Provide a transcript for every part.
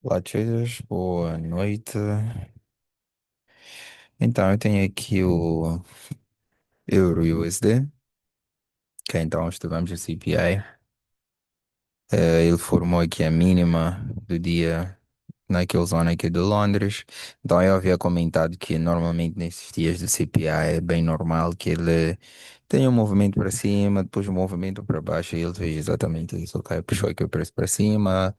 Olá, traders, boa noite. Então, eu tenho aqui o Euro USD, que então estivemos o CPI. Ele formou aqui a mínima do dia naquele zona aqui de Londres. Então, eu havia comentado que normalmente nesses dias do CPI é bem normal que ele tenha um movimento para cima, depois um movimento para baixo, e ele fez exatamente isso, ok? Puxou aqui o preço para cima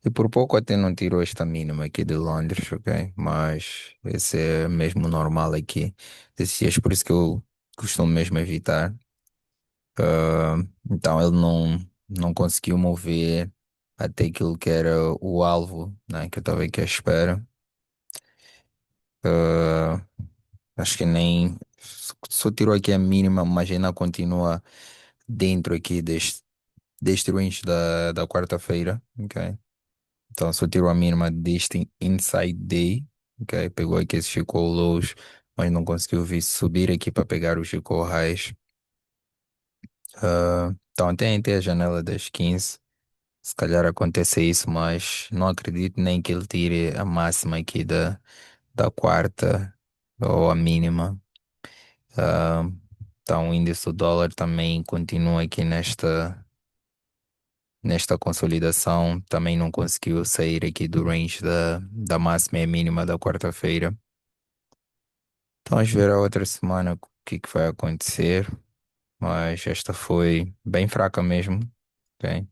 e por pouco até não tirou esta mínima aqui de Londres, ok? Mas esse é mesmo normal aqui desses dias, por isso que eu costumo mesmo evitar. Então ele não conseguiu mover até aquilo que era o alvo, né, que eu estava aqui à espera. Ah, Acho que nem só tirou aqui a mínima, mas ainda continua dentro aqui deste range da quarta-feira, ok? Então só tirou a mínima deste inside day, ok? Pegou aqui esse Chico lows, mas não conseguiu vir subir aqui para pegar o Chico highs. Então até a janela das 15. Se calhar acontece isso, mas não acredito nem que ele tire a máxima aqui da quarta ou a mínima. Ah, então o índice do dólar também continua aqui nesta consolidação. Também não conseguiu sair aqui do range da máxima e mínima da quarta-feira. Então vamos ver a outra semana o que vai acontecer. Mas esta foi bem fraca mesmo. Ok?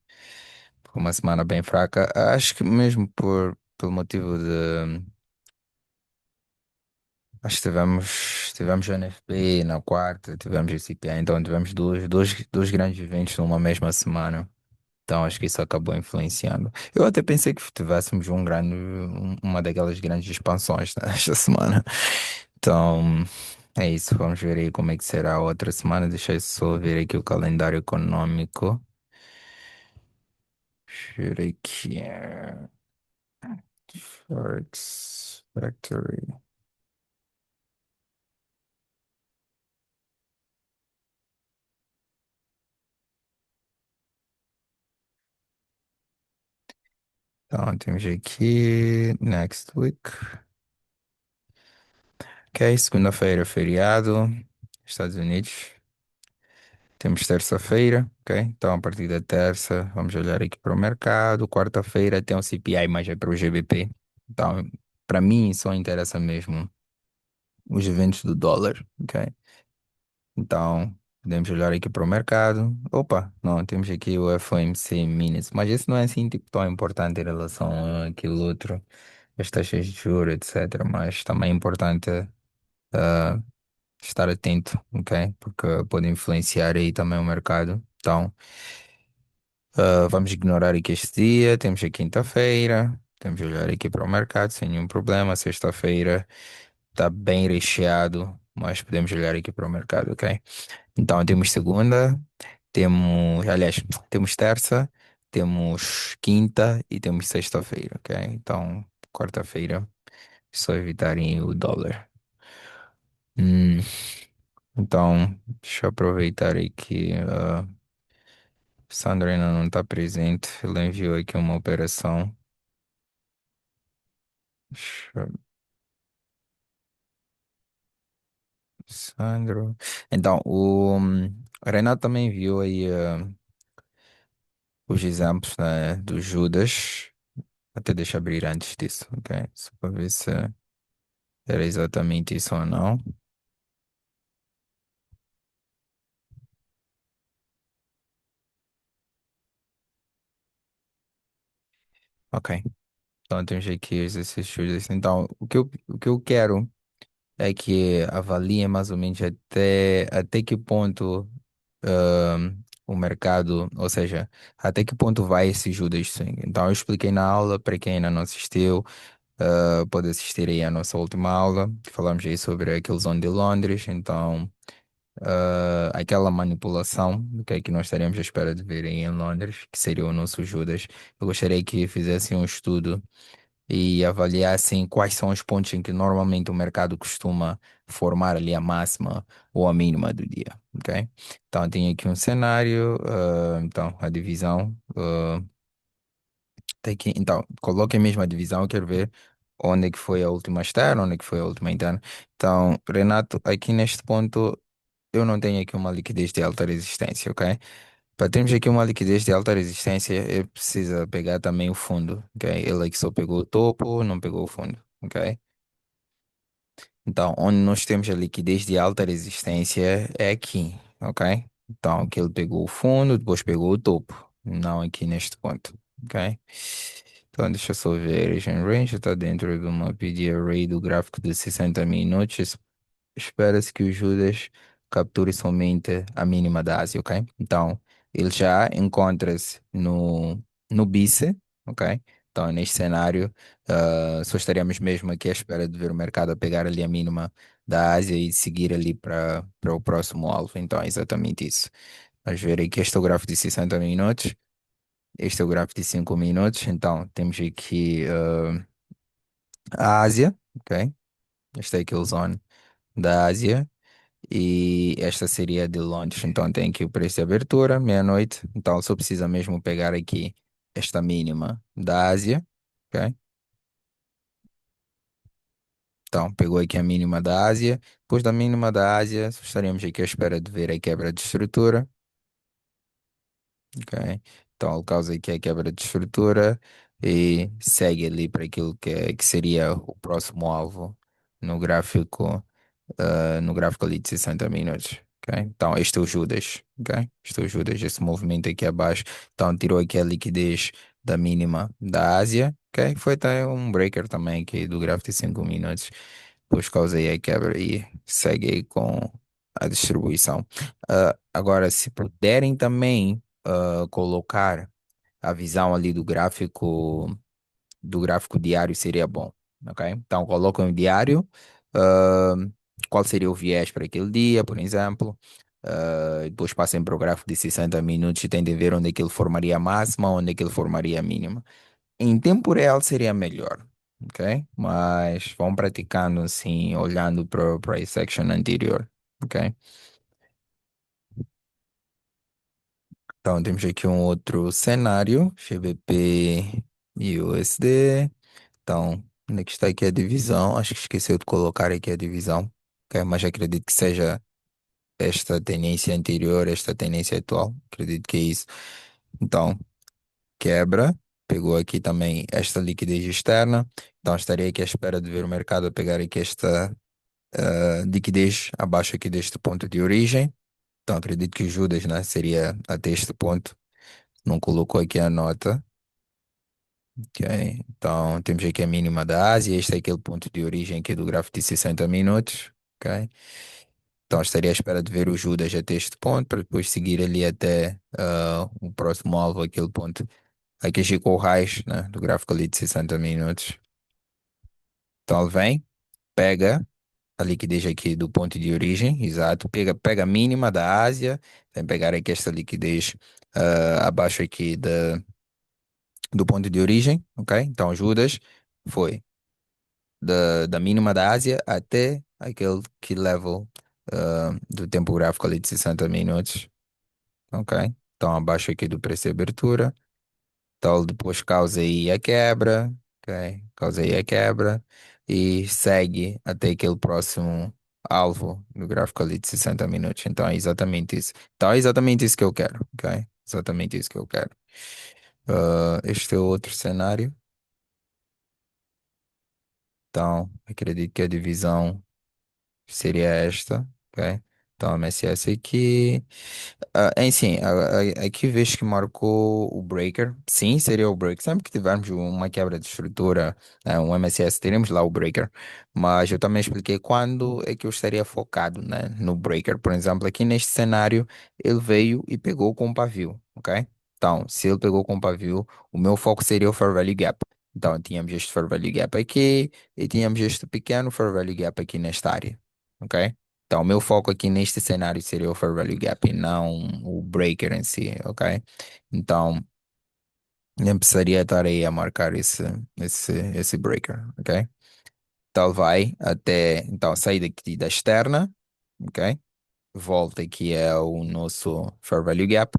Foi uma semana bem fraca. Acho que mesmo pelo motivo de. Acho que tivemos o NFP na quarta, tivemos o CPI, então tivemos dois grandes eventos numa mesma semana. Então acho que isso acabou influenciando. Eu até pensei que tivéssemos uma daquelas grandes expansões esta semana. Então é isso, vamos ver aí como é que será a outra semana. Deixa eu só ver aqui o calendário econômico. Deixa eu ver aqui. Forex Factory. Então, temos aqui next week. Ok, segunda-feira, feriado, Estados Unidos. Temos terça-feira, ok? Então, a partir da terça, vamos olhar aqui para o mercado. Quarta-feira tem o CPI, mas é para o GBP. Então, para mim, só interessa mesmo os eventos do dólar, ok? Então, podemos olhar aqui para o mercado. Opa, não, temos aqui o FOMC Minutes, mas esse não é assim tipo, tão importante em relação àquilo outro, as taxas de juros, etc. Mas também é importante estar atento, ok? Porque pode influenciar aí também o mercado. Então, vamos ignorar aqui este dia. Temos a quinta-feira. Temos de olhar aqui para o mercado sem nenhum problema. Sexta-feira está bem recheado, mas podemos olhar aqui para o mercado, ok? Então temos segunda, aliás, temos terça, temos quinta e temos sexta-feira, ok? Então, quarta-feira, só evitarem o dólar. Hum, então, deixa eu aproveitar aí que Sandra ainda não está presente. Ela enviou aqui uma operação. Deixa eu- Sandro. Então, o Renato também enviou aí os exemplos, né, do Judas. Até deixa eu abrir antes disso, ok? Só para ver se era exatamente isso ou não. Ok. Então temos aqui os exercícios. Então, o que eu quero é que avaliem mais ou menos até que ponto o mercado, ou seja, até que ponto vai esse Judas Swing. Então, eu expliquei na aula, para quem ainda não assistiu, pode assistir aí à nossa última aula, que falamos aí sobre aquele zone de Londres. Então, aquela manipulação, o que é que nós estaremos à espera de ver aí em Londres, que seria o nosso Judas. Eu gostaria que fizessem um estudo e avaliassem quais são os pontos em que normalmente o mercado costuma formar ali a máxima ou a mínima do dia, ok? Então, tem aqui um cenário, então, a divisão. Então, coloque a mesma divisão, eu quero ver onde é que foi a última externa, onde é que foi a última interna. Então, Renato, aqui neste ponto, eu não tenho aqui uma liquidez de alta resistência, ok? Para termos aqui uma liquidez de alta resistência, eu preciso pegar também o fundo, ok? Ele aqui só pegou o topo, não pegou o fundo, ok? Então, onde nós temos a liquidez de alta resistência é aqui, ok? Então, aqui ele pegou o fundo, depois pegou o topo, não aqui neste ponto, ok? Então, deixa eu só ver. Asian Range está dentro de uma PD Array do gráfico de 60 minutos. Espera-se que o Judas capture somente a mínima da Ásia, ok? Então, ele já encontra-se no Bice, ok? Então, neste cenário, só estaríamos mesmo aqui à espera de ver o mercado a pegar ali a mínima da Ásia e seguir ali para o próximo alvo. Então, é exatamente isso. Vamos ver aqui, este é o gráfico de 60 minutos, este é o gráfico de 5 minutos. Então, temos aqui a Ásia, ok? Este é aquele zone da Ásia. E esta seria a de Londres. Então tem aqui o preço de abertura, meia-noite. Então só precisa mesmo pegar aqui esta mínima da Ásia, ok? Então pegou aqui a mínima da Ásia. Depois da mínima da Ásia, só estaríamos aqui à espera de ver a quebra de estrutura, ok? Então ele causa aqui a quebra de estrutura e segue ali para aquilo que seria o próximo alvo no gráfico. No gráfico ali de 60 minutos. Ok? Então, este é o Judas. Ok? Este é o Judas, esse movimento aqui abaixo. Então, tirou aqui a liquidez da mínima da Ásia. Ok? Foi até um breaker também aqui do gráfico de 5 minutos. Depois causei a quebra e segue aí com a distribuição. Agora, se puderem também colocar a visão ali do gráfico diário seria bom, ok? Então, colocam o diário, ah, qual seria o viés para aquele dia, por exemplo. Depois passem para o gráfico de 60 minutos e tentem ver onde é que ele formaria a máxima, onde é que ele formaria a mínima. Em tempo real seria melhor, ok? Mas vão praticando assim, olhando para o price action anterior, ok? Então, temos aqui um outro cenário, GBP e USD. Então, onde é que está aqui a divisão? Acho que esqueceu de colocar aqui a divisão, ok? Mas acredito que seja esta tendência anterior, esta tendência atual. Acredito que é isso. Então, quebra. Pegou aqui também esta liquidez externa. Então, estaria aqui à espera de ver o mercado a pegar aqui esta liquidez abaixo aqui deste ponto de origem. Então, acredito que o Judas, né, seria até este ponto. Não colocou aqui a nota. Ok, então temos aqui a mínima da Ásia, este é aquele ponto de origem aqui do gráfico de 60 minutos, ok? Então estaria à espera de ver o Judas até este ponto, para depois seguir ali até o próximo alvo, aquele ponto. Aqui chegou o raiz, né, do gráfico ali de 60 minutos. Então ele vem, pega a liquidez aqui do ponto de origem, exato, pega a mínima da Ásia, vem pegar aqui esta liquidez abaixo aqui do ponto de origem, ok? Então Judas foi da mínima da Ásia até aquele key level do tempo gráfico ali de 60 minutos, ok? Então abaixo aqui do preço de abertura, então depois causa aí a quebra, ok? Causa aí a quebra e segue até aquele próximo alvo do gráfico ali de 60 minutos. Então é exatamente isso. Então é exatamente isso que eu quero, ok? Exatamente isso que eu quero. Este é outro cenário. Então, acredito que a divisão seria esta, ok? Então, MSS aqui. Em sim, aqui vejo que marcou o breaker. Sim, seria o breaker. Sempre que tivermos uma quebra de estrutura, um MSS, teremos lá o breaker. Mas eu também expliquei quando é que eu estaria focado, né, no breaker. Por exemplo, aqui neste cenário, ele veio e pegou com o pavio, ok? Então, se ele pegou com o pavio, o meu foco seria o Fair Value Gap. Então, tínhamos este Fair Value Gap aqui e tínhamos este pequeno Fair Value Gap aqui nesta área, ok? Então, o meu foco aqui neste cenário seria o Fair Value Gap e não o breaker em si, ok? Então, nem precisaria estar aí a marcar esse breaker, ok? Então, ele vai até, então, sair daqui da externa, ok? Volta aqui ao nosso Fair Value Gap,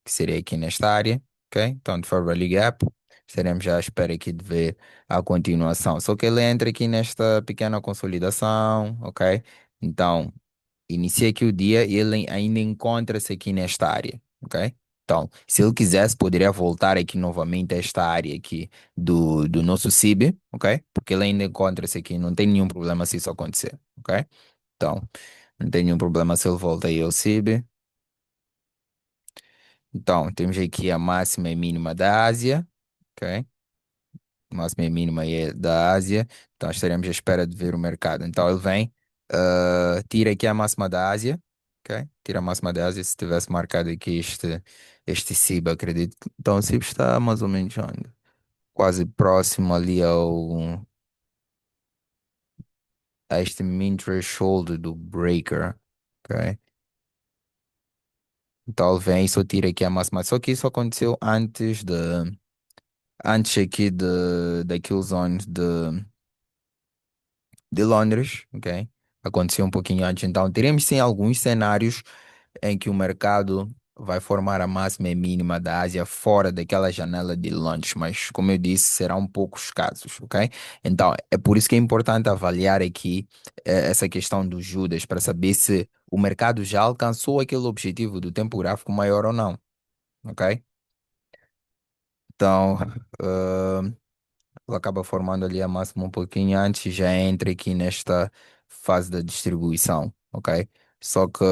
que seria aqui nesta área, ok? Então, de Fair Value Gap, estaremos já à espera aqui de ver a continuação. Só que ele entra aqui nesta pequena consolidação, ok? Então, inicia aqui o dia e ele ainda encontra-se aqui nesta área, ok? Então, se ele quisesse, poderia voltar aqui novamente a esta área aqui do nosso CIB, ok? Porque ele ainda encontra-se aqui, não tem nenhum problema se isso acontecer, ok? Então, não tem nenhum problema se ele volta aí ao CIB. Então, temos aqui a máxima e mínima da Ásia, ok? Máxima e mínima aí é da Ásia. Então, estaremos à espera de ver o mercado. Então, ele vem, tira aqui a máxima da Ásia, ok? Tira a máxima da Ásia. Se tivesse marcado aqui este SIB, acredito. Então, o SIB está mais ou menos onde? Quase próximo ali a este mean threshold do breaker, ok? Então, ele vem e só tira aqui a máxima. Só que isso aconteceu antes aqui daqueles zones de Londres, ok? Aconteceu um pouquinho antes, então teremos sim alguns cenários em que o mercado vai formar a máxima e mínima da Ásia fora daquela janela de Londres, mas como eu disse, serão poucos casos, ok? Então é por isso que é importante avaliar aqui essa questão dos Judas para saber se o mercado já alcançou aquele objetivo do tempo gráfico maior ou não, ok? Então, ele acaba formando ali a máxima um pouquinho antes e já entra aqui nesta fase da distribuição, ok? Só que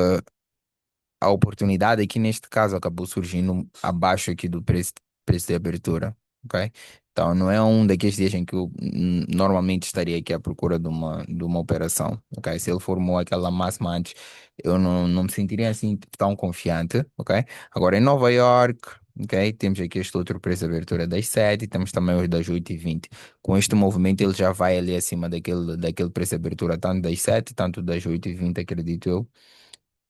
a oportunidade aqui neste caso acabou surgindo abaixo aqui do preço de abertura, ok? Então não é um daqueles dias em que eu normalmente estaria aqui à procura de uma operação, ok? Se ele formou aquela máxima antes, eu não me sentiria assim tão confiante, ok? Agora em Nova York, ok? Temos aqui este outro preço de abertura das 7, temos também os das 8h20. Com este movimento ele já vai ali acima daquele preço de abertura, tanto das 7, tanto das 8h20, acredito eu,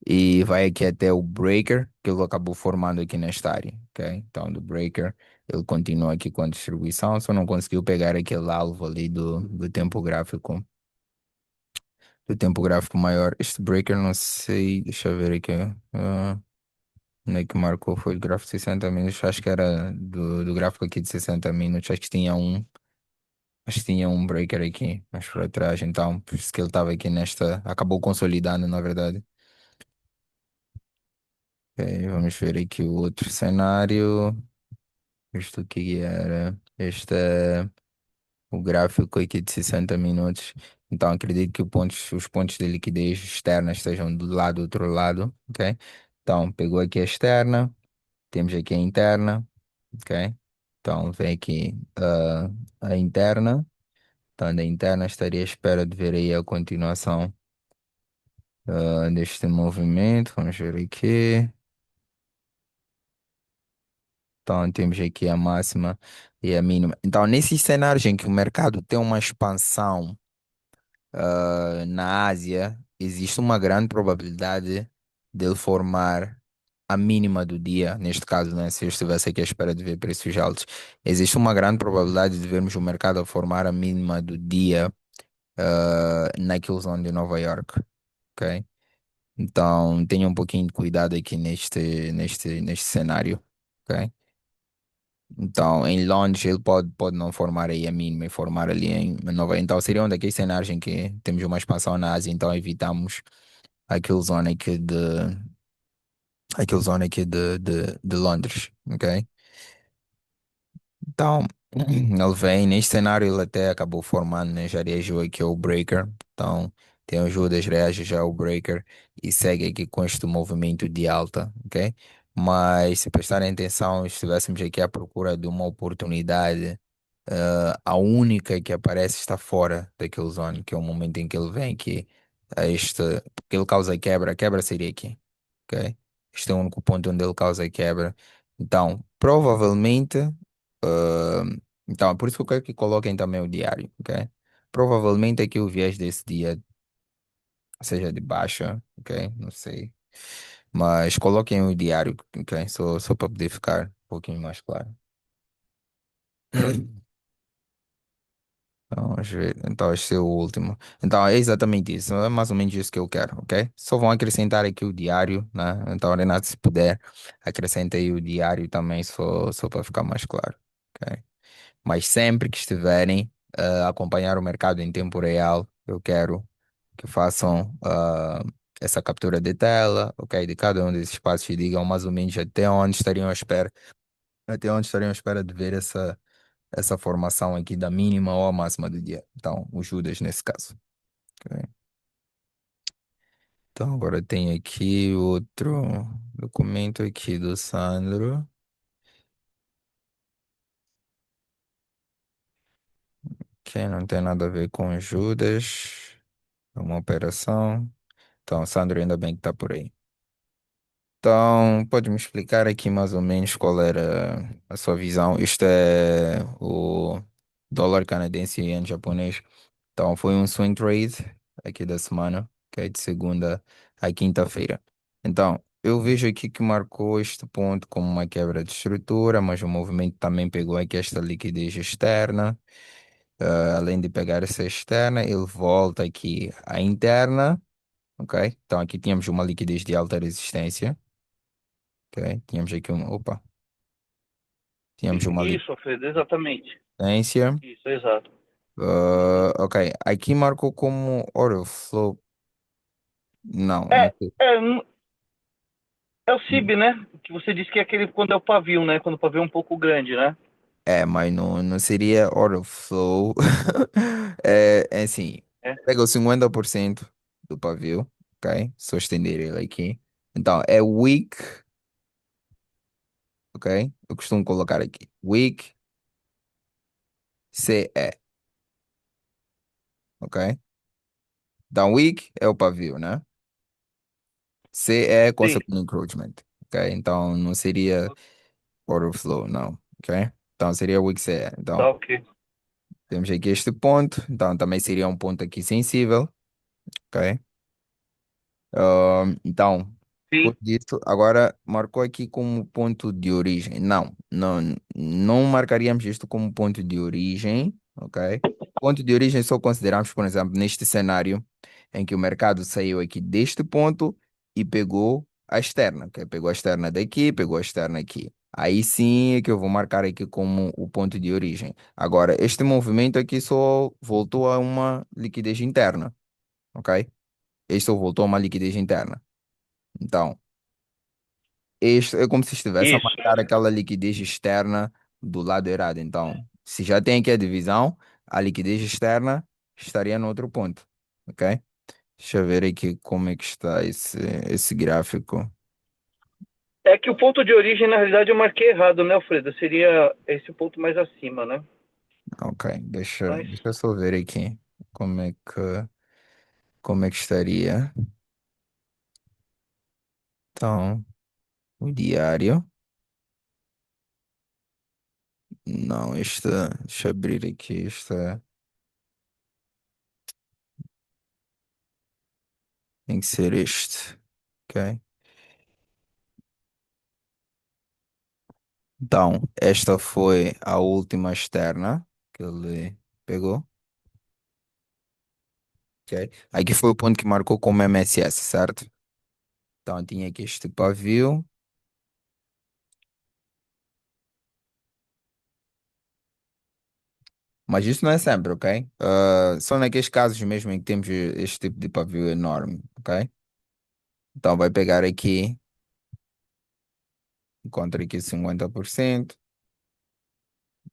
e vai aqui até o breaker que ele acabou formando aqui nesta área, ok? Então do breaker ele continua aqui com a distribuição, só não conseguiu pegar aquele alvo ali do tempo gráfico maior. Este breaker não sei, deixa eu ver aqui, onde é que marcou, foi o gráfico de 60 minutos, acho que era do gráfico aqui de 60 minutos, acho que tinha um breaker aqui, mais para trás, então por isso que ele estava aqui acabou consolidando na verdade. Ok, vamos ver aqui o outro cenário. Isto aqui era o gráfico aqui de 60 minutos. Então acredito que os pontos de liquidez externa estejam do lado do outro lado, ok? Então pegou aqui a externa, temos aqui a interna, ok? Então vem aqui a interna. Então da interna estaria à espera de ver aí a continuação deste movimento. Vamos ver aqui. Então, temos aqui a máxima e a mínima. Então, nesses cenários em que o mercado tem uma expansão na Ásia, existe uma grande probabilidade dele formar a mínima do dia. Neste caso, né, se eu estivesse aqui à espera de ver preços altos, existe uma grande probabilidade de vermos o mercado a formar a mínima do dia naquele zona de Nova York. Ok? Então, tenha um pouquinho de cuidado aqui neste cenário. Ok? Então, em Londres ele pode não formar aí a mínima e formar ali em Nova. Então, seria um daqueles cenários em que temos uma expansão na Ásia, então evitamos aquele zona aqui de Londres, ok? Então, ele vem, neste cenário ele até acabou formando, né? Já reagiu aqui ao breaker. Então, tem o Judas, reage já ao breaker e segue aqui com este movimento de alta, ok? Mas se prestarem atenção, estivéssemos aqui à procura de uma oportunidade, a única que aparece está fora daquele zone, que é o momento em que ele vem aqui, porque ele causa quebra, a quebra seria aqui, ok? Este é o único ponto onde ele causa quebra. Então, provavelmente, ah, então, é por isso que eu quero que coloquem também o diário, ok? Provavelmente aqui o viés desse dia seja de baixa, ok? Não sei. Mas coloquem o diário, ok? Só para poder ficar um pouquinho mais claro. Então, vamos ver. Então, este é o último. Então, é exatamente isso. É mais ou menos isso que eu quero, ok? Só vão acrescentar aqui o diário, né? Então, Renato, se puder, acrescenta aí o diário também, só para ficar mais claro, ok? Mas sempre que estiverem a acompanhar o mercado em tempo real, eu quero que façam essa captura de tela, ok, de cada um desses passos e digam mais ou menos até onde estariam à espera de ver essa formação aqui da mínima ou a máxima do dia. Então, o Judas nesse caso. Ok? Então, agora tem aqui outro documento aqui do Sandro, que não tem nada a ver com Judas, é uma operação. Então, Sandro, ainda bem que está por aí. Então, pode me explicar aqui mais ou menos qual era a sua visão? Isto é o dólar canadense e ien japonês. Então, foi um swing trade aqui da semana, que é de segunda a quinta-feira. Então, eu vejo aqui que marcou este ponto como uma quebra de estrutura, mas o movimento também pegou aqui esta liquidez externa. Além de pegar essa externa, ele volta aqui à interna, ok? Então, aqui tínhamos uma liquidez de alta resistência. Ok, tínhamos uma Isso, Alfredo, exatamente. licença. Isso, exato. Uhum. Ok, aqui marcou como order flow. Não, É, não sei. é o CIB, né? Que você disse que é aquele quando é o pavio, né? Quando o pavio é um pouco grande, né? É, mas não seria order flow. É assim, É, pega o 50% do pavio, ok? Só estender ele aqui. Então, é weak, ok? Eu costumo colocar aqui. Weak CE, ok? Então, weak é o pavio, né? C é sim, consequent encroachment, ok? Então, não seria order flow, não. Ok? Então seria o XE. tá Então ok. temos aqui este ponto. Então também seria um ponto aqui sensível. Ok? Então, Sim, por isso, agora marcou aqui como ponto de origem. Não marcaríamos isto como ponto de origem, ok? Ponto de origem só consideramos, por exemplo, neste cenário em que o mercado saiu aqui deste ponto e pegou a externa, ok? Pegou a externa daqui, pegou a externa aqui. Aí sim é que eu vou marcar aqui como o ponto de origem. Agora, este movimento aqui só voltou a uma liquidez interna, ok? Este só voltou a uma liquidez interna. Então, este é como se estivesse a isso. marcar aquela liquidez externa do lado errado. Então, se já tem aqui a divisão, a liquidez externa estaria no outro ponto, ok? Deixa eu ver aqui como é que está esse gráfico. É que o ponto de origem, na realidade, eu marquei errado, né, Alfredo? Seria esse ponto mais acima, né? Ok, Mas deixa eu só ver aqui como é que, como é que estaria. Então, o diário. Não, deixa eu abrir aqui, tem que ser este, ok? Então, esta foi a última externa que ele pegou, ok? Aqui foi o ponto que marcou como MSS, certo? Então, tinha aqui este pavio, mas isso não é sempre, ok? Só naqueles casos mesmo em que temos este tipo de pavio enorme, ok? Então, vai pegar aqui, encontra aqui 50%.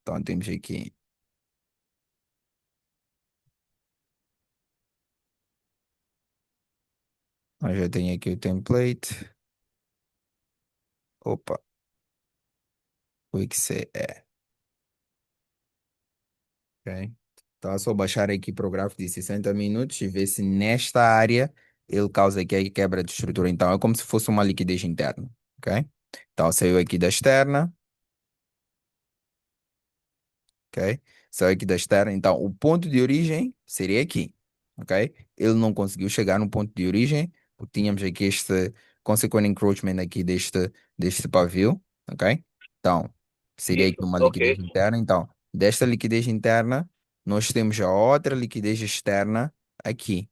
Então, temos aqui, eu já tenho aqui o template. Opa, o XCE. Ok? Então é só baixar aqui para o gráfico de 60 minutos e ver se nesta área ele causa aqui a quebra de estrutura. Então é como se fosse uma liquidez interna. Ok? Então saiu aqui da externa, ok? Saiu aqui da externa. Então o ponto de origem seria aqui. Ok? Ele não conseguiu chegar no ponto de origem, porque tínhamos aqui este consequent encroachment aqui deste pavio. Ok? Então seria aqui isso, uma ok. liquidez interna. Então, desta liquidez interna, nós temos a outra liquidez externa aqui,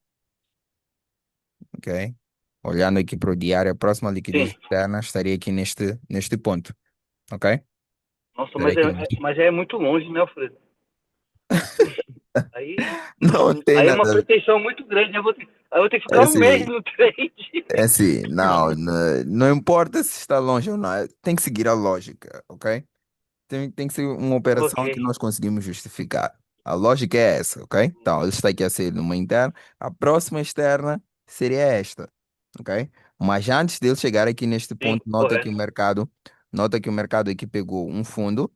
ok? Olhando aqui para o diário, a próxima Sim, liquidez externa estaria aqui neste ponto, ok? Nossa, Será que nós... mas é muito longe, né, Alfredo? Aí, Não tem aí é uma nada. pretensão muito grande. Aí eu vou ter que É ficar um mês assim, no trade. é assim, não, não importa se está longe ou não, tem que seguir a lógica, ok? Tem que ser uma Ok. operação que nós conseguimos justificar. A lógica é essa, ok? Então, ele está aqui a sair numa interna, a próxima externa seria esta, ok? Mas antes dele chegar aqui neste Sim, ponto, correto. nota que o mercado aqui pegou um fundo,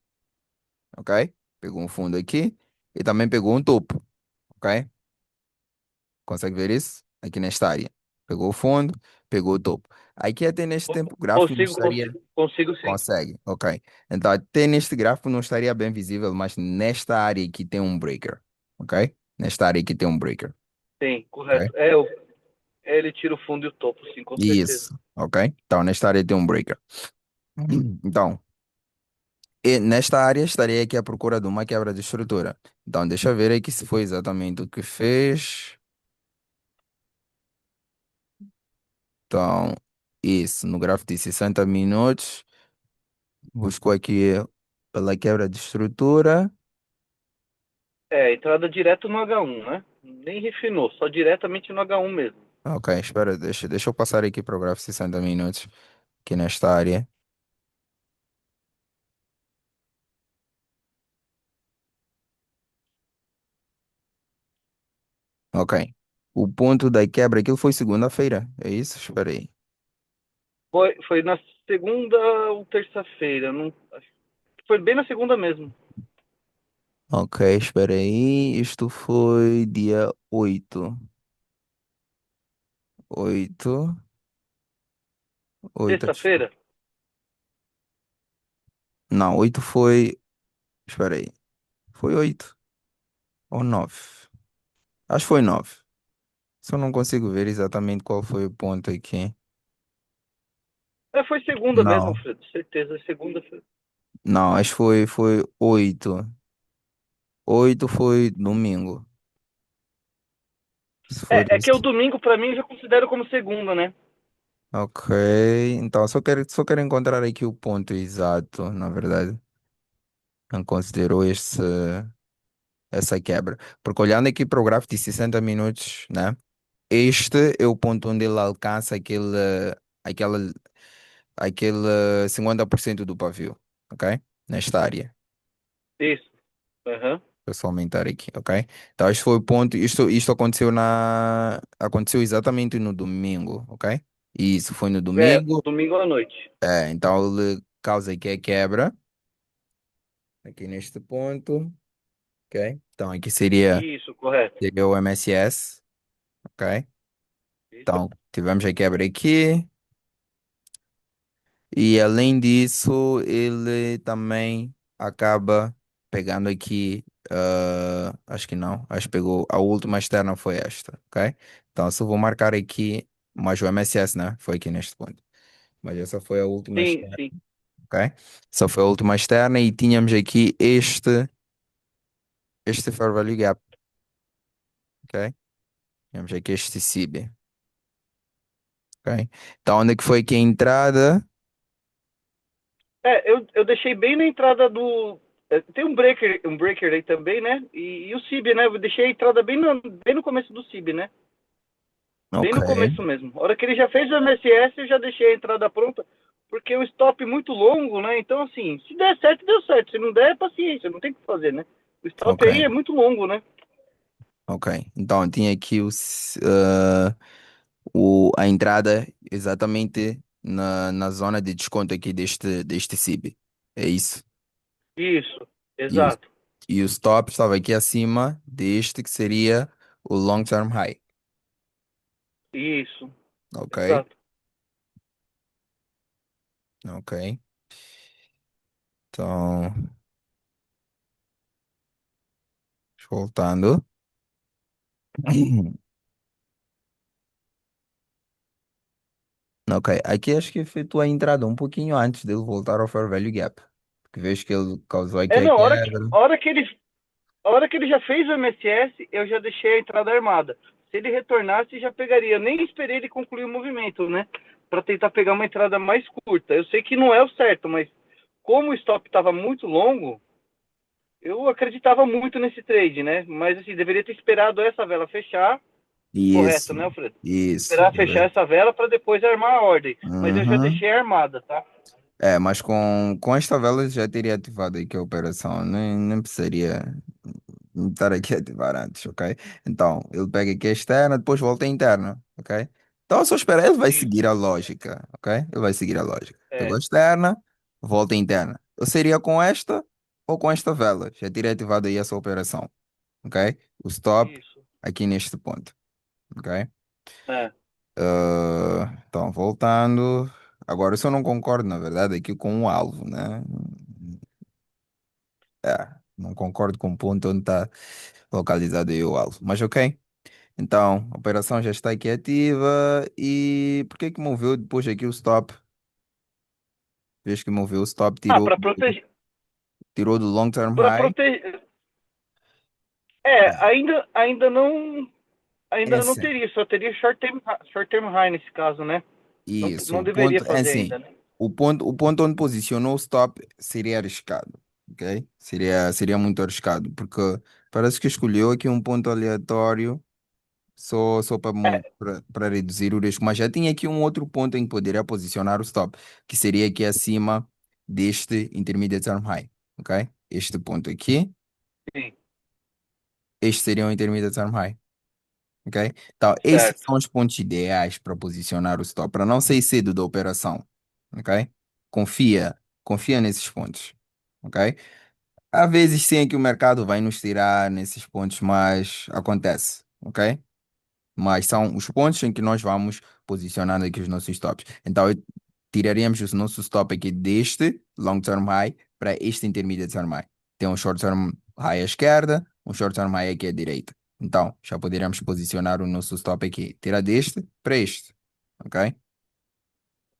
ok? Pegou um fundo aqui e também pegou um topo, ok? Consegue ver isso? Aqui nesta área. Pegou o fundo, pegou o topo. Aqui até neste tempo o gráfico não estaria. Consigo sim. Consegue, ok. Então até neste gráfico não estaria bem visível, mas nesta área aqui tem um breaker, ok? Nesta área aqui tem um breaker, Sim, ok? correto. Ele tira o fundo e o topo, sim, com certeza. Isso, ok? Então nesta área tem um breaker. Então, e nesta área estaria aqui à procura de uma quebra de estrutura. Então deixa eu ver aqui se foi exatamente o que fez. Então, isso, no gráfico de 60 minutos. Buscou aqui pela quebra de estrutura. É, entrada direto no H1, né? Nem refinou, só diretamente no H1 mesmo. Ok, espera, deixa eu passar aqui para o gráfico 60 minutos, aqui nesta área. Ok. O ponto da quebra, aquilo foi segunda-feira, é isso? Espera aí. Foi na segunda ou terça-feira, não, foi bem na segunda mesmo. Ok, espera aí. Isto foi dia 8. 8. 8. Sexta-feira? Não, 8 foi. Espera aí. Foi 8 ou 9? Acho que foi 9. Só não consigo ver exatamente qual foi o ponto aqui. É, foi segunda mesmo, Não, Alfredo, certeza, segunda-feira. não, acho que foi 8. 8 foi domingo. Se for É que o isso. domingo, pra mim, eu já considero como segunda, né? Ok. Então, só quero encontrar aqui o ponto exato, na verdade. Não considerou essa quebra. Porque olhando aqui para o gráfico de 60 minutos, né? Este é o ponto onde ele alcança aquele, aquele 50% do pavio. Ok? Nesta área. Isso. Aham. Vou só aumentar aqui, ok? Então, este foi o ponto. Isto aconteceu exatamente no domingo, ok? Isso foi no É, domingo. domingo à noite. Então ele causa aqui a quebra, aqui neste ponto, ok? Então aqui Isso, correto. seria o MSS, ok? Isso. Então tivemos a quebra aqui e além disso ele também acaba pegando aqui, acho que não, acho que pegou, a última externa foi esta, ok? Então se eu vou marcar aqui, mas o MSS, né? Foi aqui neste ponto. Mas essa foi a última Sim, externa, sim. ok? Essa foi a última externa e tínhamos aqui este fair value gap, ok? Temos aqui este CIB, ok? Então, onde é que foi aqui a entrada? Eu deixei bem na entrada do. Tem um breaker aí também, né? E o CIB, né? Eu deixei a entrada bem no começo do CIB, né? Bem Ok, no começo mesmo. A hora que ele já fez o MSS, eu já deixei a entrada pronta, porque o stop muito longo, né? Então, assim, se der certo, deu certo. Se não der, é paciência, não tem o que fazer, né? O stop ok, aí é muito longo, né? ok. Então, tinha aqui a entrada exatamente na zona de desconto aqui deste CIB. É isso. Isso, E o, exato. e o stop estava aqui acima deste que seria o long term high. Isso, Ok, exato. ok. Então, voltando. Ok, aqui acho que efetuou a entrada um pouquinho antes dele voltar ao Fair Value Gap. Porque vejo que ele causou aqui a Não, quebra. a hora que ele já fez o MSS, eu já deixei a entrada armada. Se ele retornasse, já pegaria. Eu nem esperei ele concluir o movimento, né? Para tentar pegar uma entrada mais curta. Eu sei que não é o certo, mas como o stop estava muito longo, eu acreditava muito nesse trade, né? Mas assim, deveria ter esperado essa vela fechar, correto, Isso, né, Alfredo? isso. Esperar fechar essa vela para depois armar a ordem. Mas eu já Uhum. deixei armada, tá? É, mas com esta vela já teria ativado aqui a operação, nem precisaria estar aqui a ativar antes, ok? Então, ele pega aqui a externa, depois volta à interna, ok? Então, eu só espera, ele vai seguir Isso. a lógica, ok? Ele vai seguir a lógica. Pegou a É, externa, volta à interna. Eu seria com esta ou com esta vela, já teria ativado aí essa operação, ok? O stop isso. aqui neste ponto, ok? É. Então, voltando. Agora, eu só não concordo, na verdade, aqui com o alvo, né? Não concordo com o ponto onde está localizado aí o alvo. Mas ok. Então, a operação já está aqui ativa. E por que que moveu depois aqui o stop? Vês que moveu o stop, Ah, tirou do long term para high. proteger. É, Ainda não esse, teria, só teria short term high nesse caso, né? Não, isso. não O deveria ponto é fazer assim. ainda, né? O ponto onde posicionou o stop seria arriscado. Ok? Seria muito arriscado. Porque parece que escolheu aqui um ponto aleatório. Só É, para reduzir o risco. Mas já tinha aqui um outro ponto em que poderia posicionar o stop, que seria aqui acima deste intermediate term high. Ok? Este ponto aqui, sim, este seria o intermediate term high. Ok? Então, esses certo. são os pontos ideais para posicionar o stop, para não sair cedo da operação. Ok? Confia nesses pontos. Ok? Às vezes sim é que o mercado vai nos tirar nesses pontos, mas acontece. Ok? Mas são os pontos em que nós vamos posicionando aqui os nossos stops. Então, tiraríamos o nosso stop aqui deste long term high para este intermediate term high. Tem um short term high à esquerda, um short term high aqui à direita. Então, já poderíamos posicionar o nosso stop aqui. Tirar deste para este, ok? Ok.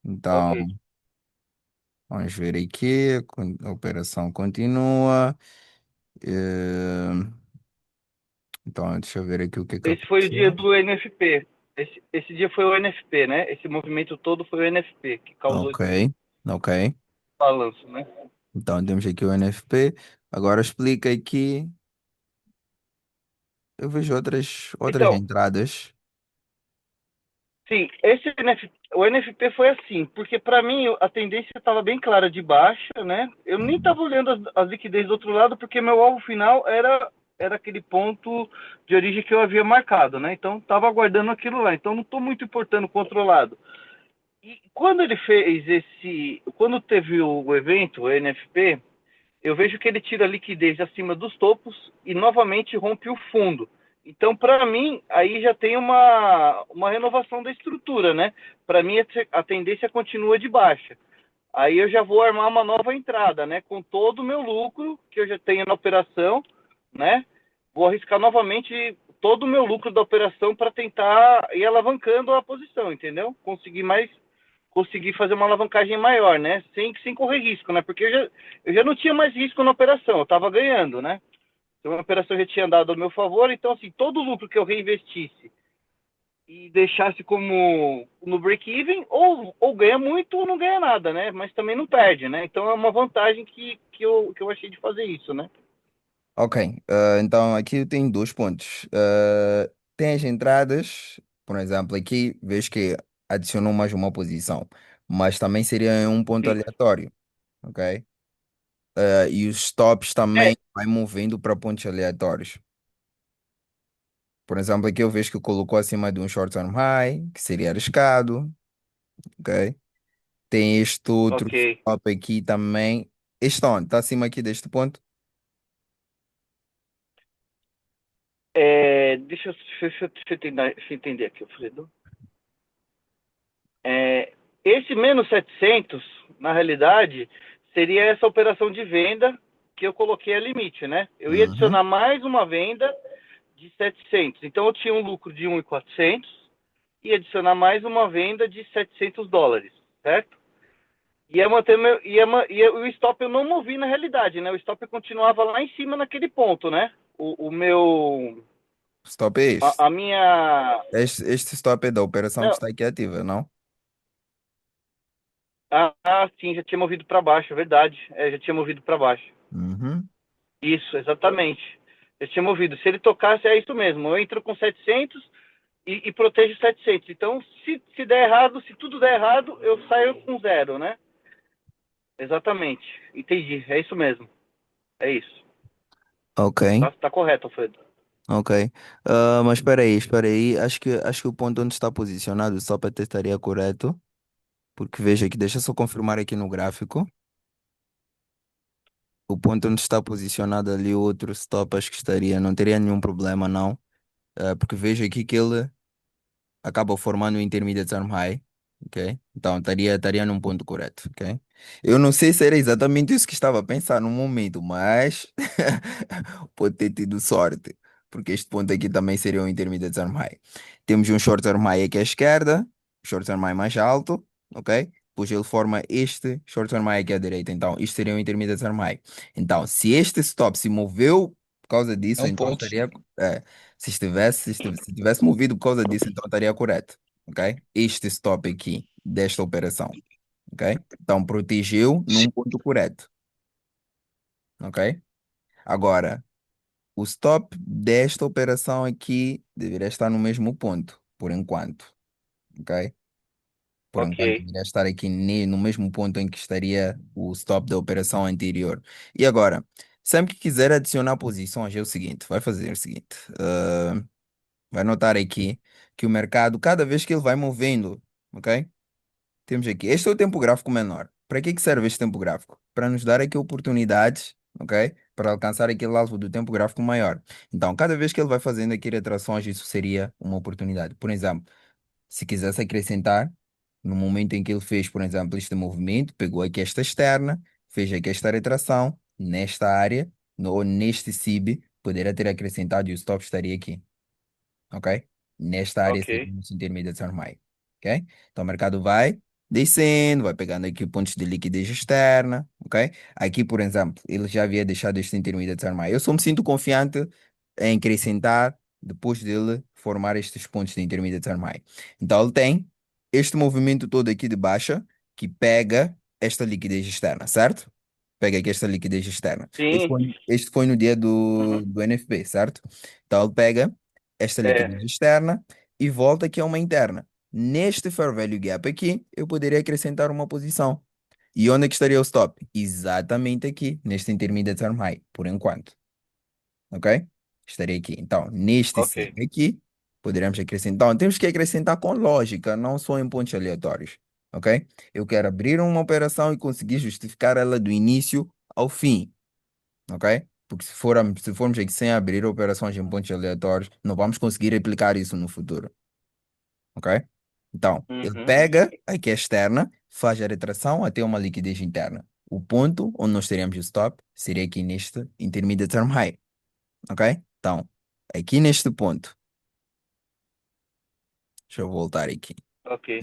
Então, vamos ver aqui, a operação continua. Eh, Então, deixa eu ver aqui o que é que Esse foi o dia aconteceu. do NFP. Esse dia foi o NFP, né? Esse movimento todo foi o NFP que causou Ok, esse ok. balanço, né? Então, temos aqui o NFP. Agora explica aqui. Eu vejo outras Então, entradas. sim, o NFP foi assim, porque para mim a tendência estava bem clara de baixa, né? Eu nem Uhum. estava olhando as liquidez do outro lado, porque meu alvo final era aquele ponto de origem que eu havia marcado, né? Então estava aguardando aquilo lá. Então não estou muito importando com o outro lado. E quando ele fez quando teve o evento, o NFP, eu vejo que ele tira a liquidez acima dos topos e novamente rompe o fundo. Então, para mim, aí já tem uma renovação da estrutura, né? Para mim, a tendência continua de baixa. Aí eu já vou armar uma nova entrada, né? Com todo o meu lucro que eu já tenho na operação, né? Vou arriscar novamente todo o meu lucro da operação para tentar ir alavancando a posição, entendeu? Conseguir fazer uma alavancagem maior, né? Sem correr risco, né? Porque eu já não tinha mais risco na operação, eu estava ganhando, né? Então a operação já tinha dado ao meu favor, então assim, todo o lucro que eu reinvestisse e deixasse como no break-even, ou ganha muito ou não ganha nada, né? Mas também não perde, né? Então é uma vantagem que eu achei de fazer isso, né? Ok, então aqui eu tenho dois pontos. Tem as entradas, por exemplo, aqui vejo que adicionou mais uma posição, mas também seria em um ponto Sim. aleatório, ok? E os stops É, também vai movendo para pontos aleatórios. Por exemplo, aqui eu vejo que colocou acima de um short term high, que seria arriscado, ok? Tem este outro ok. stop aqui também. Este onde? Está acima aqui deste ponto? Deixa eu entender aqui, Alfredo. É, esse menos 700, na realidade, seria essa operação de venda que eu coloquei a limite, né? Eu ia Uhum. adicionar mais uma venda de 700. Então eu tinha um lucro de 1.400 e adicionar mais uma venda de US$ 700, certo? Ia manter o stop eu não movi na realidade, né? O stop continuava lá em cima naquele ponto, né? O meu Stop é este. a minha Este stop é da operação que não, está aqui ativa, não? Sim, já tinha movido para baixo, é verdade. Já tinha movido para baixo. Uhum. Isso, exatamente. Já tinha movido. Se ele tocasse, é isso mesmo. Eu entro com 700 e protejo 700. Então, se der errado, se tudo der errado, eu saio com zero, né? Exatamente. Entendi. É isso mesmo. É isso. Ok, Tá correto, Alfredo. ok. Mas espera aí. Acho que o ponto onde está posicionado só para ter estaria correto. Porque veja aqui, deixa eu só confirmar aqui no gráfico. O ponto onde está posicionado ali o outro stop, acho que estaria, não teria nenhum problema, não. Porque vejo aqui que ele acaba formando o intermediate arm high, ok? Então estaria num ponto correto, ok? Eu não sei se era exatamente isso que estava a pensar no momento, mas pode ter tido sorte, porque este ponto aqui também seria um intermediate arm high. Temos um short arm high aqui à esquerda, short arm high mais alto, ok? Depois ele forma este short arm high aqui à direita, então isto seria um intermediate arm high. Então, se este stop se moveu por causa É disso, um então ponto. estaria, se tivesse movido por causa disso, então estaria correto, ok? Este stop aqui desta operação, ok? Então protegeu num ponto correto, ok? Agora, o stop desta operação aqui deveria estar no mesmo ponto, por enquanto, ok? Por enquanto Ok. deveria estar aqui no mesmo ponto em que estaria o stop da operação anterior. E agora, sempre que quiser adicionar posições, é o seguinte, vai fazer o seguinte. Vai notar aqui que o mercado, cada vez que ele vai movendo, ok? Temos aqui, este é o tempo gráfico menor. Para que serve este tempo gráfico? Para nos dar aqui oportunidades, ok? Para alcançar aquele alvo do tempo gráfico maior. Então, cada vez que ele vai fazendo aqui retrações, isso seria uma oportunidade. Por exemplo, se quisesse acrescentar, no momento em que ele fez, por exemplo, este movimento, pegou aqui esta externa, fez aqui esta retração, nesta área, ou neste SIB, poderia ter acrescentado e o stop estaria aqui, ok? Nesta área Ok. seria os intermediários normais, ok? Então o mercado vai descendo, vai pegando aqui pontos de liquidez externa, ok? Aqui, por exemplo, ele já havia deixado este intermediário normais. Eu só me sinto confiante em acrescentar depois dele formar estes pontos de intermediário normais. Então ele tem este movimento todo aqui de baixa que pega esta liquidez externa, certo? Pega aqui esta liquidez externa. Sim. Este foi no dia Uhum. do NFP, certo? Então ele pega esta liquidez É. externa e volta aqui a uma interna. Neste fair value gap aqui, eu poderia acrescentar uma posição. E onde é que estaria o stop? Exatamente aqui, neste intermediate term high, por enquanto. Ok? Estaria aqui. Então, neste Ok. sim aqui, poderemos acrescentar. Então, temos que acrescentar com lógica, não só em pontos aleatórios. Ok? Eu quero abrir uma operação e conseguir justificar ela do início ao fim, ok? Porque se formos aqui sem abrir operações em pontos aleatórios, não vamos conseguir replicar isso no futuro, ok? Então, ele Uhum. pega aqui a externa, faz a retração até uma liquidez interna. O ponto onde nós teríamos o stop seria aqui neste intermediate term high, ok? Então, aqui neste ponto, deixa eu voltar aqui. Ok.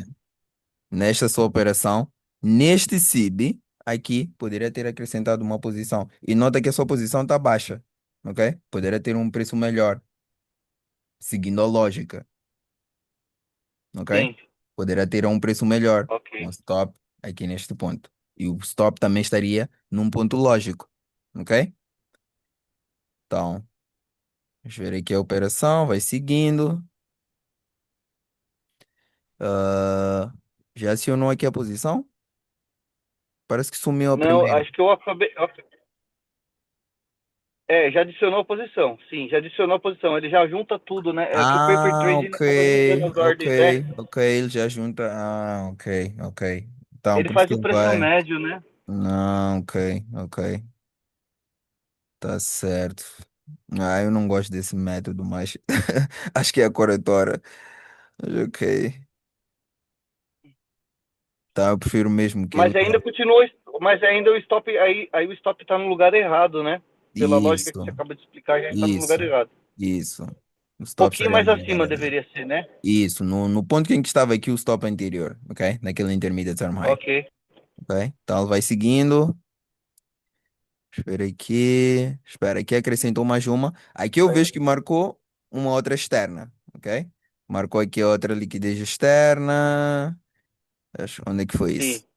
Nesta sua operação, neste SIB, aqui poderia ter acrescentado uma posição. E nota que a sua posição está baixa, ok? Poderia ter um preço melhor, seguindo a lógica, ok? Sim. Poderia ter um preço melhor, Ok. um stop aqui neste ponto. E o stop também estaria num ponto lógico, ok? Então, vamos ver aqui a operação, vai seguindo. Ah, já acionou aqui a posição? Parece que sumiu a Não, primeira. acho que eu acabei. Já adicionou a posição. Sim, já adicionou a posição. Ele já junta tudo, né? É que o paper Ah, trading ok, acaba juntando as ok, ordens, né? ok. Ele já junta. Ah, ok, ok. Então, Ele por isso faz que o ele preço vai. médio, né? Não, ok, ok. Tá certo. Ah, eu não gosto desse método, mas acho que é a corretora. Mas ok. Tá, eu prefiro mesmo que ele. Mas ainda continua, mas ainda o stop, aí o stop tá no lugar errado, né? Pela lógica que Isso, você acaba de explicar, já está no lugar isso, errado. isso. O Um stop pouquinho estaria mais no lugar acima errado. deveria ser, né? Isso, no ponto em que estava aqui o stop anterior, ok? Naquele intermediate term high, Ok. ok? Então ele vai seguindo. Espera aqui. Espera aqui, acrescentou mais uma. Aqui eu vejo que marcou uma outra externa, ok? Marcou aqui outra liquidez externa. Onde é que foi Sim. isso?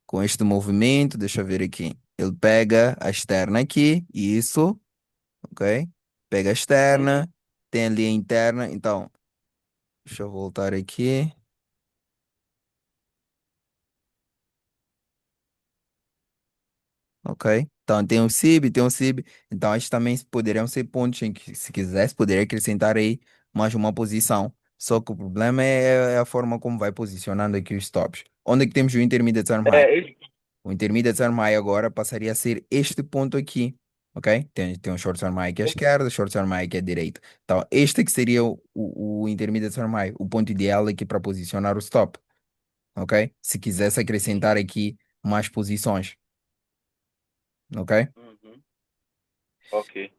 com este movimento, deixa eu ver aqui. Ele pega a externa aqui, isso, ok? Pega a Uhum. externa, tem ali a interna, então, deixa eu voltar aqui, ok? Então, tem o SIB, tem o SIB, então estes também poderiam ser pontos em que, se quisesse, poderia acrescentar aí mais uma posição. Só que o problema é a forma como vai posicionando aqui os stops. Onde é que temos o intermediate arm high? É, ele- O intermediate arm high agora passaria a ser este ponto aqui, ok? Tem um short arm high aqui à esquerda, short arm high aqui à direita. Então, este que seria o intermediate arm high, o ponto ideal aqui para posicionar o stop, ok? Se quisesse acrescentar aqui mais posições, ok? Uhum. Ok.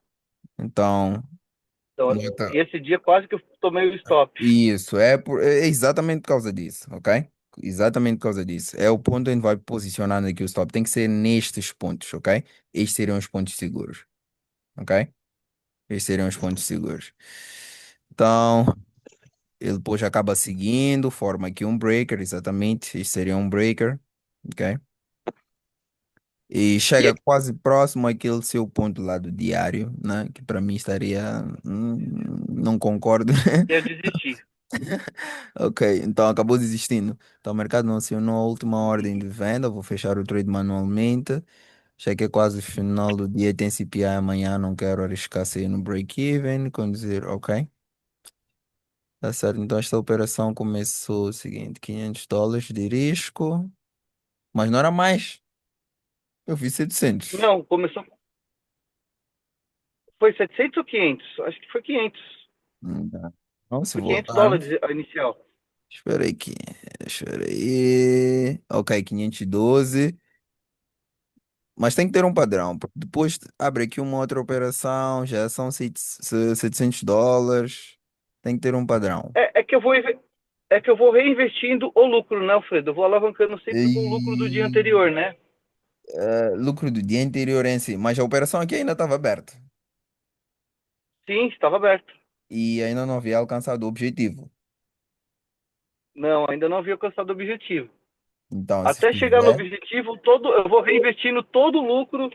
Então, Então, nota. esse dia quase que eu tomei o stop. Isso, é exatamente por causa disso, ok? Exatamente por causa disso. É o ponto onde vai posicionando aqui o stop. Tem que ser nestes pontos, ok? Estes seriam os pontos seguros, ok? Estes seriam os pontos seguros. Então, ele depois acaba seguindo, forma aqui um breaker, exatamente. Este seria um breaker, ok? E chega E quase próximo àquele seu ponto lá do diário, né? Que para mim estaria. Não concordo. eu desisti. Ok, então acabou desistindo. Então o mercado não acionou a última ordem de venda. Vou fechar o trade manualmente. Já que é quase o final do dia, tem CPI amanhã. Não quero arriscar sair no break-even. Com dizer, ok. Tá certo, então esta operação começou o seguinte: US$ 500 de risco, mas não era mais. Eu vi 700. Não, começou. Foi 700 ou 500? Acho que foi 500. Não, não, se Foi 500 voltar. dólares a inicial. Espera aí, espera aí. Ok, 512. Mas tem que ter um padrão, porque depois abre aqui uma outra operação, já são US$ 700. Tem que ter um padrão. É que eu vou reinvestindo o lucro, né, Alfredo? Eu vou alavancando sempre com o lucro do dia E anterior, né? lucro do dia anterior em si, mas a operação aqui ainda estava aberta Sim, estava aberto. e ainda não havia alcançado o objetivo. Não, ainda não havia alcançado o objetivo. Então, se Até chegar no fizer, objetivo, eu vou reinvestindo todo o lucro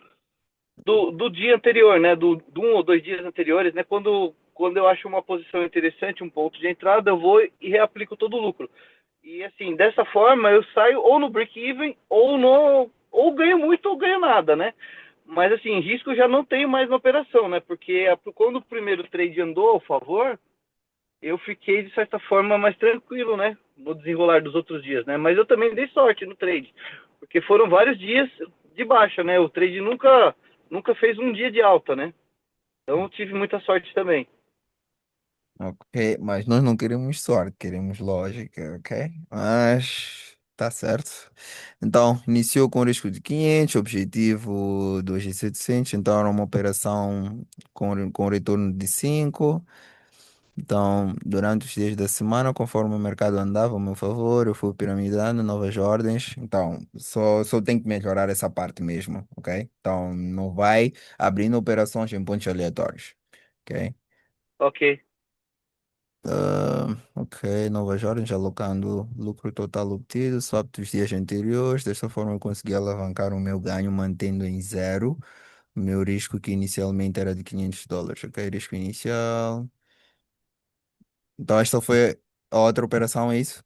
do dia anterior, né? Do um ou dois dias anteriores, né? Quando eu acho uma posição interessante, um ponto de entrada, eu vou e reaplico todo o lucro. E assim, dessa forma eu saio ou no break-even ou no ou ganho muito ou ganho nada, né? Mas assim, risco eu já não tenho mais na operação, né? Porque quando o primeiro trade andou ao favor, eu fiquei de certa forma mais tranquilo, né? No desenrolar dos outros dias, né? Mas eu também dei sorte no trade, porque foram vários dias de baixa, né? O trade nunca fez um dia de alta, né? Então eu tive muita sorte também. ok, mas nós não queremos sorte, queremos lógica, ok? Mas tá certo. Então, iniciou com risco de 500, objetivo 2.700, então era uma operação com retorno de 5. Então, durante os dias da semana, conforme o mercado andava a meu favor, eu fui piramidando novas ordens. Então, só tem que melhorar essa parte mesmo, ok? Então, não vai abrindo operações em pontos aleatórios, ok? Ok, Ok, novas ordens, alocando lucro total obtido, swap dos dias anteriores. Desta forma, eu consegui alavancar o meu ganho, mantendo em zero o meu risco, que inicialmente era de US$ 500, ok? Risco inicial. Então, esta foi a outra operação, é isso?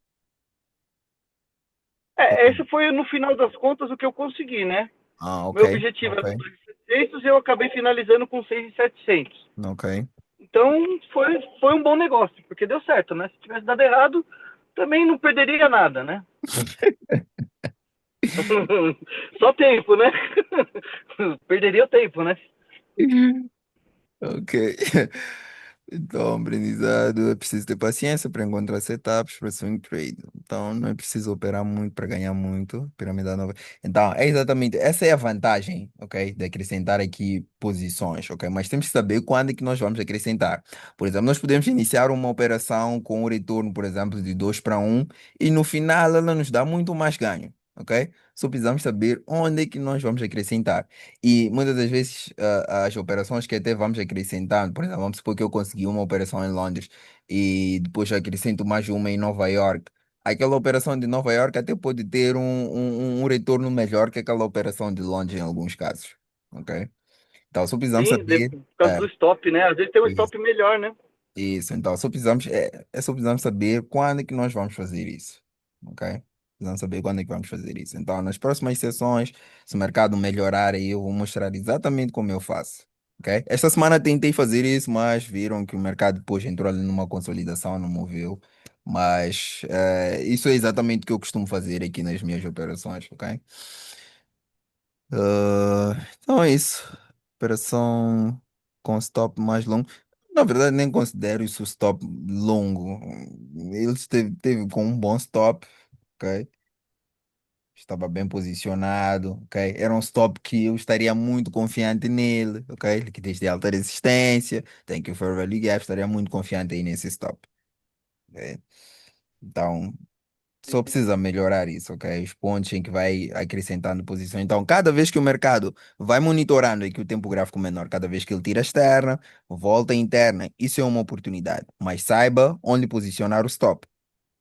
esse foi no final das contas o que eu consegui, né? Ah, ok, Meu objetivo ok, era 2.700 e eu acabei finalizando com 6.700. ok. Então foi um bom negócio, porque deu certo, né? Se tivesse dado errado, também não perderia nada, né? Só tempo, né? Perderia o tempo, né? Ok. Então, aprendizado, é preciso ter paciência para encontrar setups para swing trade. Então, não é preciso operar muito para ganhar muito. Pirâmide nova. Então, é exatamente, essa é a vantagem, ok? De acrescentar aqui posições, ok? Mas temos que saber quando é que nós vamos acrescentar. Por exemplo, nós podemos iniciar uma operação com um retorno, por exemplo, de 2 para 1 e no final ela nos dá muito mais ganho, ok? Só precisamos saber onde é que nós vamos acrescentar. E muitas das vezes as operações que até vamos acrescentando, por exemplo, vamos supor que eu consegui uma operação em Londres e depois acrescento mais uma em Nova York. aquela operação de Nova York até pode ter um retorno melhor que aquela operação de Londres em alguns casos. Ok? Então, só precisamos Sim, saber. por causa do stop, né? Às vezes tem um stop melhor, né? Isso, então só precisamos, só precisamos saber quando é que nós vamos fazer isso, ok? Precisamos saber quando é que vamos fazer isso. Então, nas próximas sessões, se o mercado melhorar, aí eu vou mostrar exatamente como eu faço, ok? Esta semana tentei fazer isso, mas viram que o mercado depois entrou ali numa consolidação, não moveu. Mas isso é exatamente o que eu costumo fazer aqui nas minhas operações, ok? Então é isso. Operação com stop mais longo. Na verdade, nem considero isso stop longo. Ele teve com um bom stop, ok? Estava bem posicionado, ok? Era um stop que eu estaria muito confiante nele, ok? Liquidez de alta resistência, tem que o fair value gap, estaria muito confiante aí nesse stop, ok? Então, só precisa melhorar isso, ok? Os pontos em que vai acrescentando posição. Então, cada vez que o mercado vai monitorando aqui o tempo gráfico menor, cada vez que ele tira a externa, volta à interna, isso é uma oportunidade. Mas saiba onde posicionar o stop,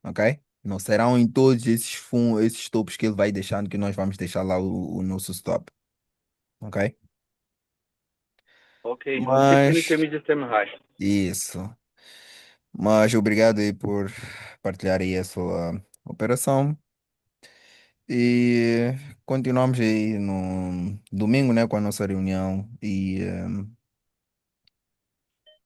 ok? Não serão em todos esses fundos, esses topos que ele vai deixando que nós vamos deixar lá o nosso stop, ok? Ok, sempre no Mas, intermediate term high. isso. Mas obrigado aí por partilhar aí a sua operação. E continuamos aí no domingo, né, com a nossa reunião e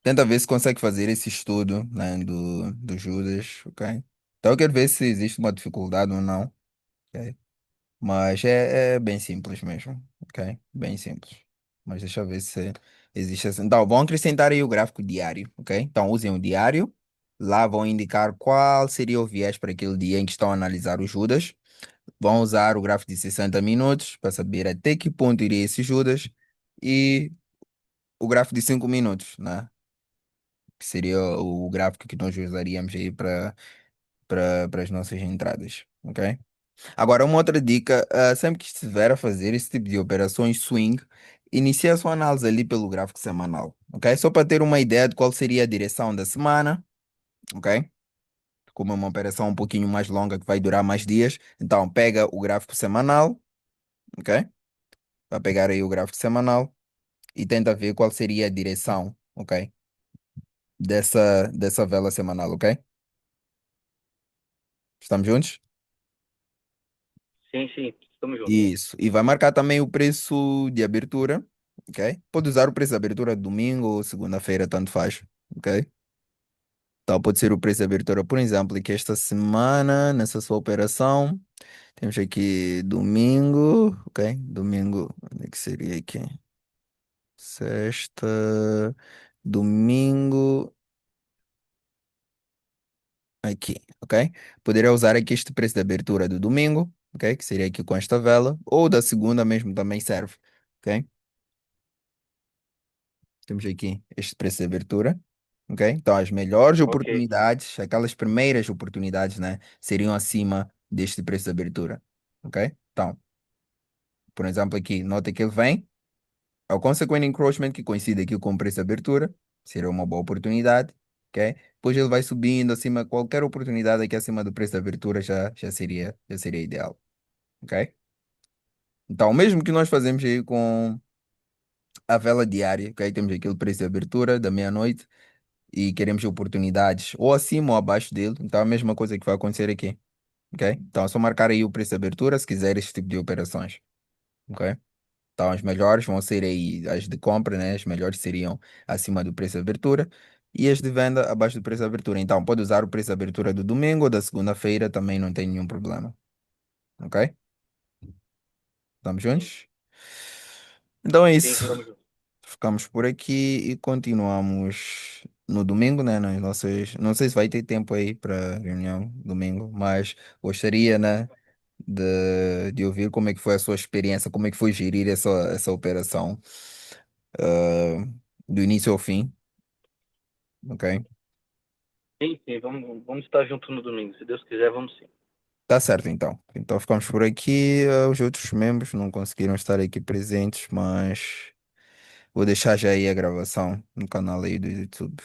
tenta ver se consegue fazer esse estudo, né, do Judas, ok? Então eu quero ver se existe uma dificuldade ou não, ok? Mas é bem simples mesmo, ok? Bem simples. Mas deixa eu ver se existe assim. Então, vão acrescentar aí o gráfico diário, ok? Então usem o diário, lá vão indicar qual seria o viés para aquele dia em que estão a analisar o Judas. Vão usar o gráfico de 60 minutos para saber até que ponto iria esse Judas e o gráfico de 5 minutos, né? Que seria o gráfico que nós usaríamos aí para as nossas entradas, ok? Agora, uma outra dica, sempre que estiver a fazer esse tipo de operações swing, inicie a sua análise ali pelo gráfico semanal, ok? Só para ter uma ideia de qual seria a direção da semana, ok? Como é uma operação um pouquinho mais longa que vai durar mais dias, então pega o gráfico semanal, ok? Vai pegar aí o gráfico semanal e tenta ver qual seria a direção, ok? Dessa vela semanal, ok? Estamos juntos? Sim, sim, estamos juntos. Isso. E vai marcar também o preço de abertura, ok? Pode usar o preço de abertura domingo ou segunda-feira, tanto faz, ok? Então pode ser o preço de abertura, por exemplo, que esta semana, nessa sua operação, temos aqui domingo, ok? Domingo, onde é que seria aqui? Sexta, domingo. Aqui, ok? Poderia usar aqui este preço de abertura do domingo, ok? Que seria aqui com esta vela, ou da segunda mesmo também serve, ok? Temos aqui este preço de abertura, ok? Então as melhores Ok, oportunidades, aquelas primeiras oportunidades, né, seriam acima deste preço de abertura, ok? Então, por exemplo, aqui, nota que ele vem, ao consequent encroachment que coincide aqui com o preço de abertura, seria uma boa oportunidade, ok? Depois ele vai subindo acima, qualquer oportunidade aqui acima do preço de abertura já seria ideal, ok? Então, o mesmo que nós fazemos aí com a vela diária, ok? Temos aquele preço de abertura da meia-noite e queremos oportunidades ou acima ou abaixo dele, então é a mesma coisa que vai acontecer aqui, ok? Então, é só marcar aí o preço de abertura se quiser este tipo de operações, ok? Então, as melhores vão ser aí as de compra, né? As melhores seriam acima do preço de abertura e as de venda abaixo do preço de abertura. Então, pode usar o preço de abertura do domingo ou da segunda-feira, também não tem nenhum problema, ok? Estamos juntos? Então é sim, isso. estamos juntos. Ficamos por aqui e continuamos no domingo, né? Nas nossas... Não sei se vai ter tempo aí para reunião domingo, mas gostaria, né, de ouvir como é que foi a sua experiência, como é que foi gerir essa operação, ah, do início ao fim, ok? Sim, sim, vamos estar juntos no domingo. Se Deus quiser, vamos sim. Tá certo, então. Então ficamos por aqui. Os outros membros não conseguiram estar aqui presentes, mas vou deixar já aí a gravação no canal aí do YouTube.